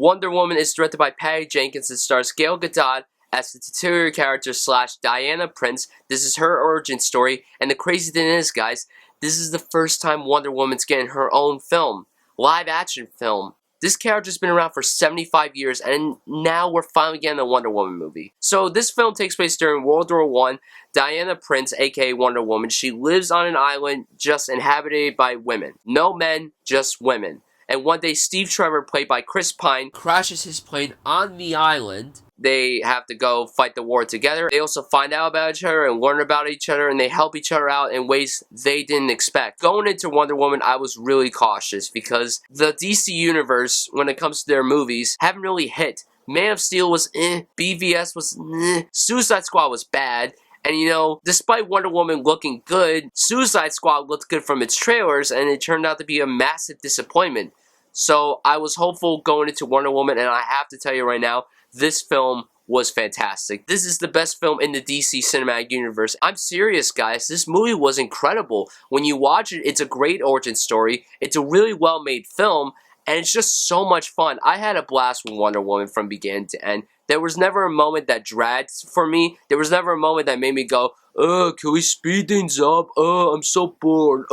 Wonder Woman is directed by Patty Jenkins and stars Gal Gadot as the titular character / Diana Prince. This is her origin story, and the crazy thing is, guys, this is the first time Wonder Woman's getting her own film, live action film. This character's been around for 75 years, and now we're finally getting a Wonder Woman movie. So this film takes place during World War I. Diana Prince, aka Wonder Woman, she lives on an island just inhabited by women. No men, just women. And one day, Steve Trevor, played by Chris Pine, crashes his plane on the island. They have to go fight the war together. They also find out about each other and learn about each other, and they help each other out in ways they didn't expect. Going into Wonder Woman, I was really cautious because the DC Universe, when it comes to their movies, haven't really hit. Man of Steel was BVS was Suicide Squad was bad. And you know, despite Wonder Woman looking good, Suicide Squad looked good from its trailers, and it turned out to be a massive disappointment. So I was hopeful going into Wonder Woman, and I have to tell you right now, this film was fantastic. This is the best film in the DC Cinematic Universe. I'm serious, guys. This movie was incredible. When you watch it, it's a great origin story. It's a really well-made film, and it's just so much fun. I had a blast with Wonder Woman from beginning to end. There was never a moment that dragged for me. There was never a moment that made me go, can we speed things up? I'm so bored.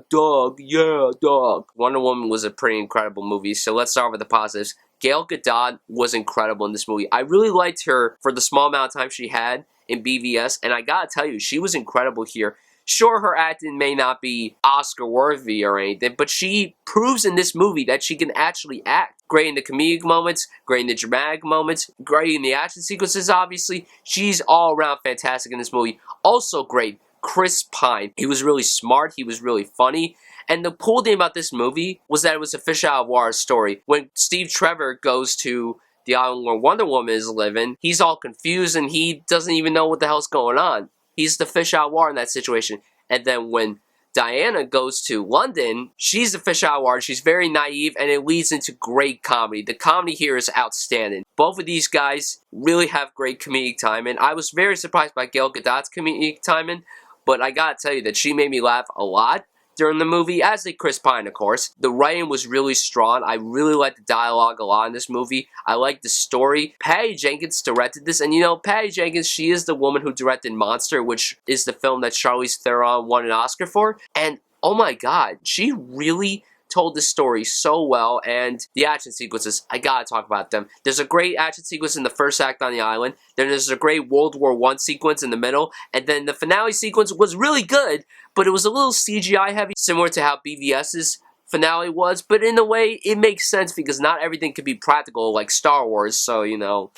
Dog. Yeah, dog. Wonder Woman was a pretty incredible movie, so let's start with the positives. Gal Gadot was incredible in this movie. I really liked her for the small amount of time she had in BVS, and I gotta tell you, she was incredible here. Sure, her acting may not be Oscar-worthy or anything, but she proves in this movie that she can actually act. Great in the comedic moments, great in the dramatic moments, great in the action sequences, obviously. She's all around fantastic in this movie. Also great, Chris Pine. He was really smart, he was really funny. And the cool thing about this movie was that it was a fish out of water story. When Steve Trevor goes to the island where Wonder Woman is living, he's all confused and he doesn't even know what the hell's going on. He's the fish out of water in that situation. And then when Diana goes to London, she's the fish out of water. She's very naive, and it leads into great comedy. The comedy here is outstanding. Both of these guys really have great comedic timing. I was very surprised by Gal Gadot's comedic timing, but I gotta tell you that she made me laugh a lot during the movie, as did Chris Pine, of course. The writing was really strong. I really liked the dialogue a lot in this movie. I liked the story. Patty Jenkins directed this, and you know, Patty Jenkins, she is the woman who directed Monster, which is the film that Charlize Theron won an Oscar for, and oh my god, she really told the story so well. And the action sequences, I gotta talk about them. There's a great action sequence in the first act on the island, then there's a great World War I sequence in the middle, and then the finale sequence was really good, but it was a little CGI heavy, similar to how BVS's finale was, but in a way, it makes sense because not everything can be practical like Star Wars, so you know,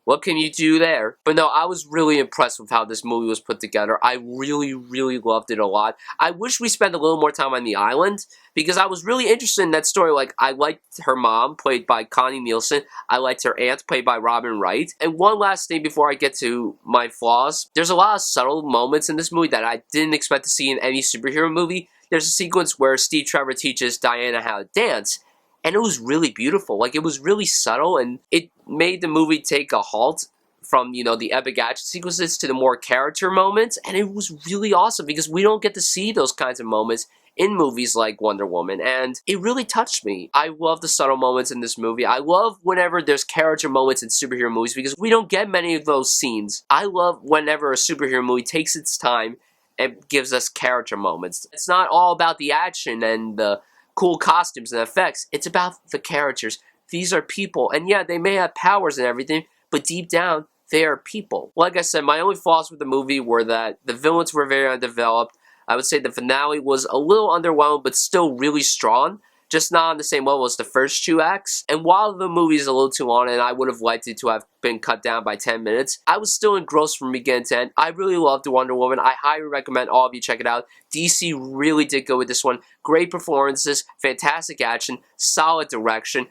what can you do there? But no, I was really impressed with how this movie was put together. I really, really loved it a lot. I wish we spent a little more time on the island, because I was really interested in that story. Like, I liked her mom, played by Connie Nielsen. I liked her aunt, played by Wright. And one last thing before I get to my flaws. There's a lot of subtle moments in this movie that I didn't expect to see in any superhero movie. There's a sequence where Steve Trevor teaches Diana how to dance, and it was really beautiful. Like, it was really subtle, and it made the movie take a halt from, you know, the epic action sequences to the more character moments, and it was really awesome because we don't get to see those kinds of moments in movies like Wonder Woman, and it really touched me. I love the subtle moments in this movie. I love whenever there's character moments in superhero movies because we don't get many of those scenes. I love whenever a superhero movie takes its time and gives us character moments. It's not all about the action and the cool costumes and effects. It's about the characters. These are people, and yeah, they may have powers and everything, but deep down, they are people. Like I said, my only flaws with the movie were that the villains were very undeveloped. I would say the finale was a little underwhelming, but still really strong. Just not on the same level as the first two acts. And while the movie is a little too long, and I would have liked it to have been cut down by 10 minutes, I was still engrossed from beginning to end. I really loved Wonder Woman. I highly recommend all of you check it out. DC really did go with this one. Great performances, fantastic action, solid direction,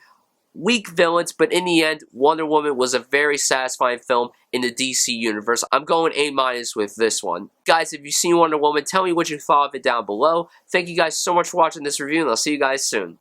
weak villains, but in the end, Wonder Woman was a very satisfying film in the DC universe. I'm going A- with this one. Guys, if you've seen Wonder Woman, tell me what you thought of it down below. Thank you guys so much for watching this review, and I'll see you guys soon.